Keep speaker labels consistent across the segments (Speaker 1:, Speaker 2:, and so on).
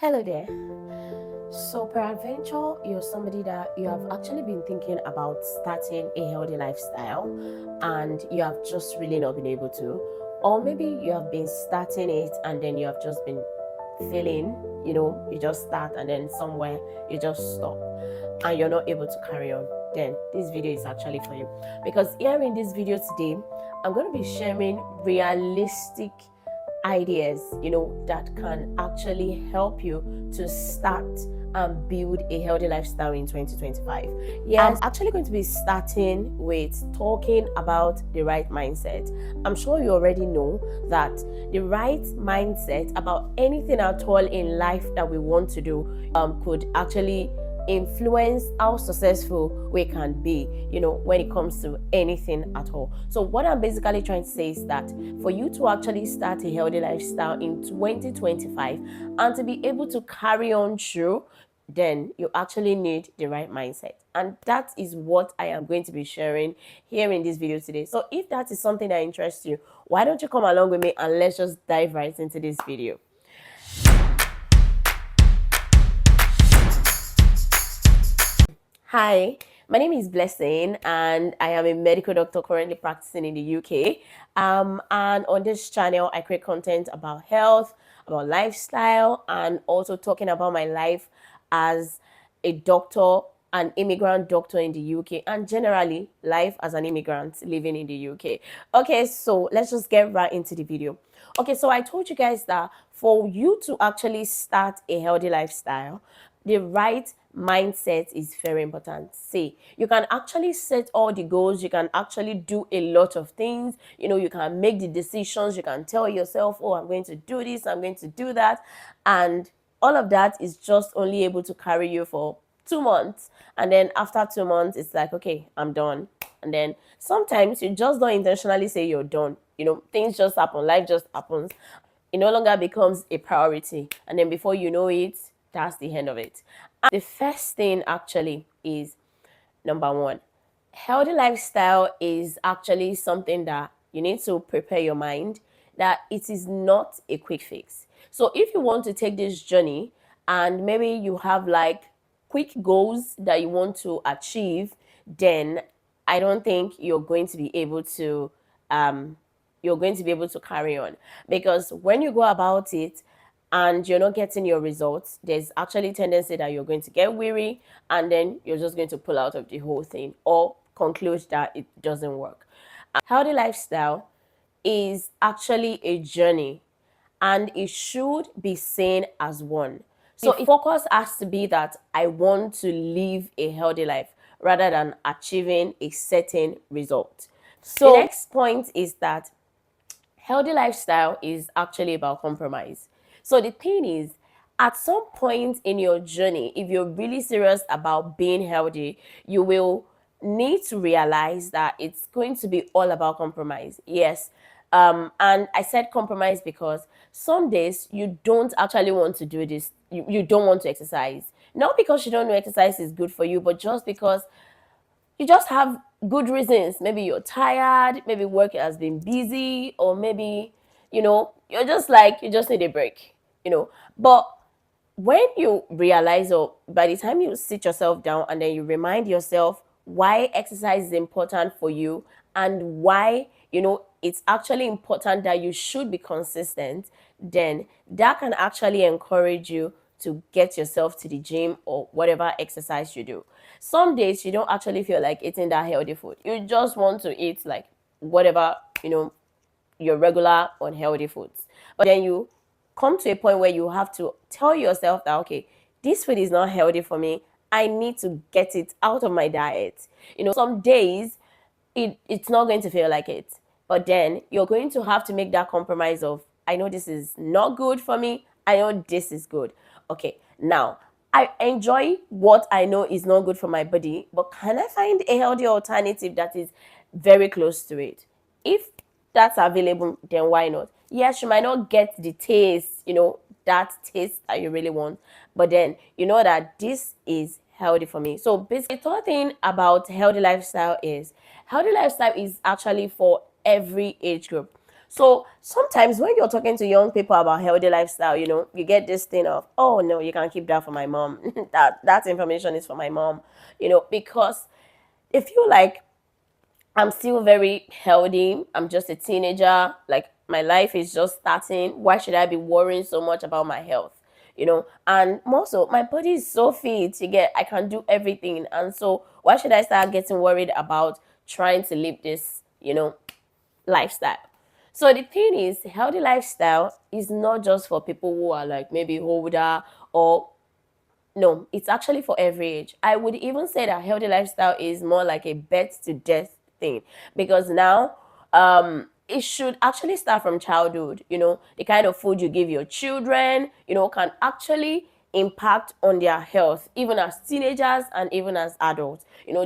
Speaker 1: Hello there. So, peradventure, you're somebody that you have actually been thinking about starting a healthy lifestyle and you have just really not been able to. Or maybe you have been starting it and then you have just been feeling, you just start and then somewhere you just stop and you're not able to carry on. Then this video is actually for you. Because here in this video today, I'm going to be sharing realistic ideas that can actually help you to start and build a healthy lifestyle in 2025. Yes, I'm actually going to be starting with talking about the right mindset. I'm sure you already know that the right mindset about anything at all in life that we want to do could actually influence how successful we can be, when it comes to anything at all. So what I'm basically trying to say is that for you to actually start a healthy lifestyle in 2025 and to be able to carry on through, then you actually need the right mindset. And that is what I am going to be sharing here in this video today. So if that is something that interests you, why don't you come along with me and let's just dive right into this video. Hi, my name is Blessing and I am a medical doctor currently practicing in the UK. And on this channel, I create content about health, about lifestyle, and also talking about my life as a doctor, an immigrant doctor in the UK, and generally life as an immigrant living in the UK. Okay, so let's just get right into the video. Okay, so I told you guys that for you to actually start a healthy lifestyle, the right mindset is very important. See, you can actually set all the goals, you can actually do a lot of things, you can make the decisions, you can tell yourself, oh, I'm going to do this, I'm going to do that, and all of that is just only able to carry you for 2 months, and then after 2 months it's like, okay, I'm done. And then sometimes you just don't intentionally say you're done, things just happen, life just happens, it no longer becomes a priority, and then before you know it, that's the end of it. And the first thing actually is, number one, healthy lifestyle is actually something that you need to prepare your mind that it is not a quick fix. So if you want to take this journey and maybe you have like quick goals that you want to achieve, then I don't think you're going to be able to carry on, because when you go about it and you're not getting your results, there's actually a tendency that you're going to get weary and then you're just going to pull out of the whole thing or conclude that it doesn't work. A healthy lifestyle is actually a journey and it should be seen as one. So the focus has to be that I want to live a healthy life rather than achieving a certain result. So the next point is that healthy lifestyle is actually about compromise. So the thing is, at some point in your journey, if you're really serious about being healthy, you will need to realize that it's going to be all about compromise. Yes. And I said compromise because some days you don't actually want to do this. You don't want to exercise. Not because you don't know exercise is good for you, but just because you just have good reasons. Maybe you're tired, maybe work has been busy, or maybe, you're just like, you just need a break. But when you realize, or by the time you sit yourself down and then you remind yourself why exercise is important for you and why, it's actually important that you should be consistent, then that can actually encourage you to get yourself to the gym or whatever exercise you do. Some days you don't actually feel like eating that healthy food. You just want to eat like whatever, your regular unhealthy foods. But then you come to a point where you have to tell yourself that, okay, this food is not healthy for me. I need to get it out of my diet. Some days it's not going to feel like it. But then you're going to have to make that compromise of, I know this is not good for me. I know this is good. Okay, now I enjoy what I know is not good for my body, but can I find a healthy alternative that is very close to it? If that's available, then why not? Yes, you might not get the taste, that taste that you really want, but then you know that this is healthy for me. So basically, the third thing about healthy lifestyle is actually for every age group. So sometimes when you're talking to young people about healthy lifestyle, you get this thing of, oh no, you can keep that for my mom. That information is for my mom, because if you like, I'm still very healthy. I'm just a teenager. Like my life is just starting. Why should I be worrying so much about my health? And more so, my body is so fit. I can do everything. And so, why should I start getting worried about trying to live this, lifestyle? So the thing is, healthy lifestyle is not just for people who are like maybe older, or no, it's actually for every age. I would even say that healthy lifestyle is more like a birth to death thing, because now it should actually start from childhood. The kind of food you give your children, can actually impact on their health, even as teenagers and even as adults.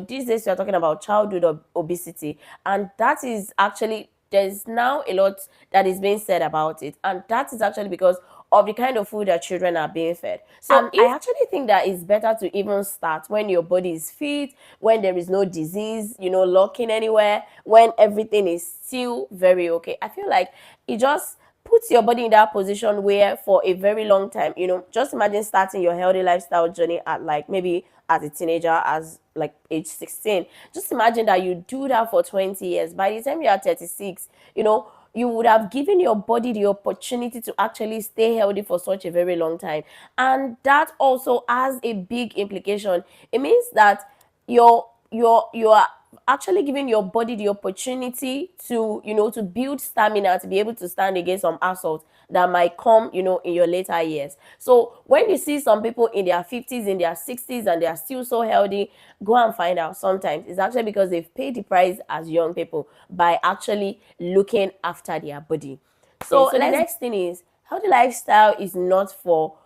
Speaker 1: These days we are talking about childhood obesity, and that is actually, there's now a lot that is being said about it, and that is actually because of the kind of food that children are being fed. So I actually think that it's better to even start when your body is fit, when there is no disease, lurking anywhere, when everything is still very okay. I feel like it just puts your body in that position where for a very long time, just imagine starting your healthy lifestyle journey at like maybe as a teenager, as like age 16. Just imagine that you do that for 20 years. By the time you are 36, you would have given your body the opportunity to actually stay healthy for such a very long time. And that also has a big implication. It means that you are actually giving your body the opportunity to to build stamina, to be able to stand against some assault that might come in your later years. So when you see some people in their 50s, in their 60s, and they are still so healthy, go and find out. Sometimes it's actually because they've paid the price as young people by actually looking after their body. So the next thing is, healthy lifestyle is not for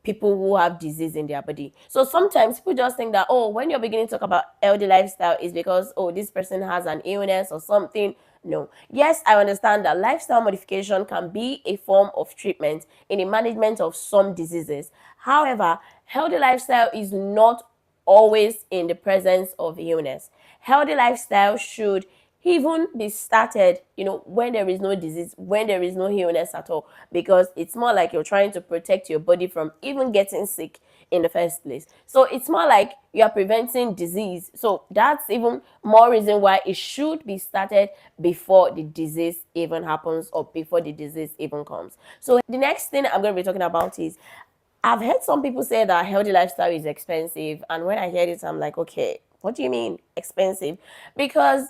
Speaker 1: people who have disease in their body. So sometimes people just think that, oh, when you're beginning to talk about healthy lifestyle, is because, oh, this person has an illness or something. No. Yes, I understand that lifestyle modification can be a form of treatment in the management of some diseases. However, healthy lifestyle is not always in the presence of illness. Healthy lifestyle should even be started, when there is no disease, when there is no illness at all, because it's more like you're trying to protect your body from even getting sick in the first place. So it's more like you are preventing disease. So that's even more reason why it should be started before the disease even happens, or before the disease even comes. So the next thing I'm going to be talking about is, I've heard some people say that healthy lifestyle is expensive. And when I hear it, I'm like, okay, what do you mean expensive? Because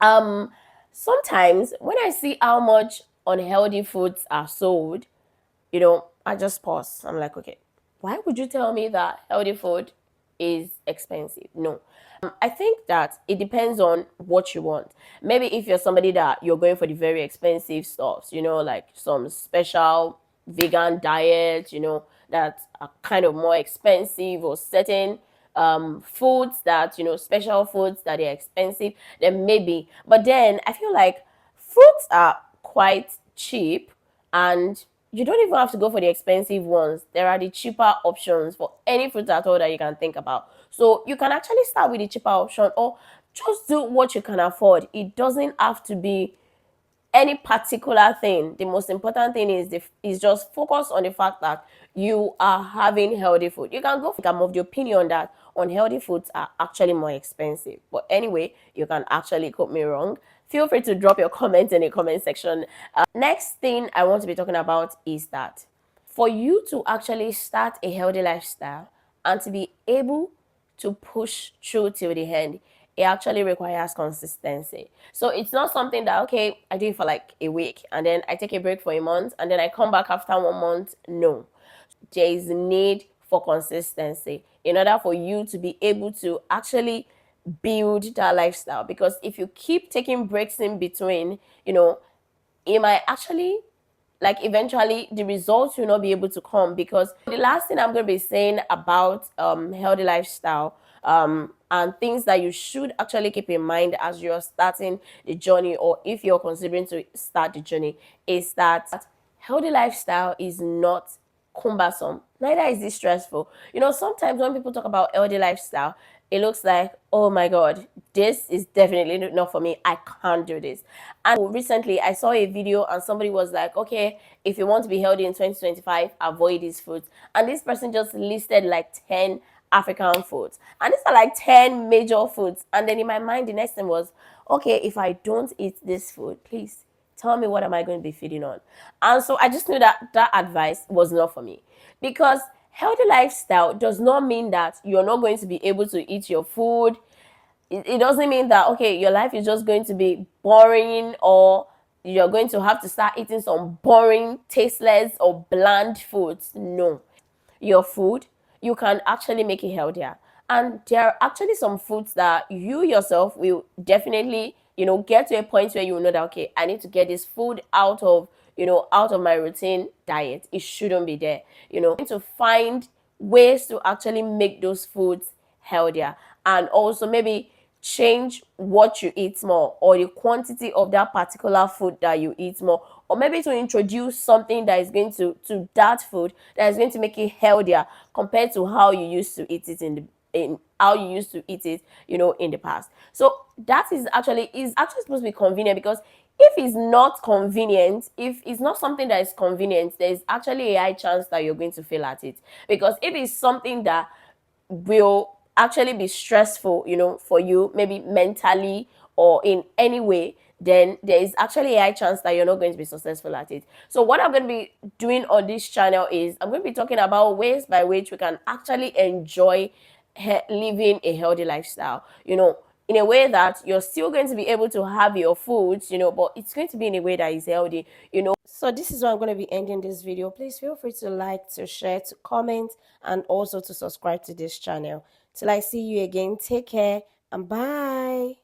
Speaker 1: um sometimes when I see how much unhealthy foods are sold, I just pause. I'm like, okay, why would you tell me that healthy food is expensive? No. I think that it depends on what you want. Maybe if you're somebody that you're going for the very expensive stuffs, like some special vegan diet, that are kind of more expensive, or certain foods that, special foods that are expensive, then maybe. But then I feel like fruits are quite cheap, and you don't even have to go for the expensive ones. There are the cheaper options for any fruit at all that you can think about. So you can actually start with the cheaper option, or just do what you can afford. It doesn't have to be any particular thing. The most important thing is just focus on the fact that you are having healthy food. You can go. I'm of the opinion that unhealthy foods are actually more expensive. But anyway, you can actually quote me wrong. Feel free to drop your comments in the comment section. Next thing I want to be talking about is that for you to actually start a healthy lifestyle and to be able to push through till the end, it actually requires consistency. So it's not something that, okay, I do it for like a week and then I take a break for a month and then I come back after 1 month. No. There is a need for consistency in order for you to be able to actually build that lifestyle. Because if you keep taking breaks in between, it might actually, like, eventually the results will not be able to come. Because the last thing I'm going to be saying about healthy lifestyle, and things that you should actually keep in mind as you're starting the journey, or if you're considering to start the journey, is that healthy lifestyle is not cumbersome, neither is it stressful. Sometimes when people talk about healthy lifestyle, it looks like, oh my god, this is definitely not for me. I can't do this. And recently I saw a video and somebody was like, okay, if you want to be healthy in 2025, avoid these foods. And this person just listed like 10 African foods, and these are like 10 major foods. And then in my mind the next thing was, okay, if I don't eat this food, please tell me what am I going to be feeding on. And so I just knew that that advice was not for me, because healthy lifestyle does not mean that you're not going to be able to eat your food. It doesn't mean that, okay, your life is just going to be boring, or you're going to have to start eating some boring, tasteless, or bland foods. No, your food, you can actually make it healthier. And there are actually some foods that you yourself will definitely, get to a point where you know that, okay, I need to get this food out of, out of my routine diet. It shouldn't be there. To find ways to actually make those foods healthier, and also maybe change what you eat more, or the quantity of that particular food that you eat more, or maybe to introduce something that is going to that food that is going to make it healthier compared to how you used to eat it in how you used to eat it, in the past. So that is actually supposed to be convenient, because if it's not convenient, if it's not something that is convenient, there's actually a high chance that you're going to fail at it. Because if it's something that will actually be stressful, for you, maybe mentally or in any way, then there is actually a high chance that you're not going to be successful at it. So what I'm going to be doing on this channel is I'm going to be talking about ways by which we can actually enjoy living a healthy lifestyle, in a way that you're still going to be able to have your foods, but it's going to be in a way that is healthy. So this is why I'm going to be ending this video. Please feel free to like, to share, to comment, and also to subscribe to this channel. Till I see you again, take care and bye.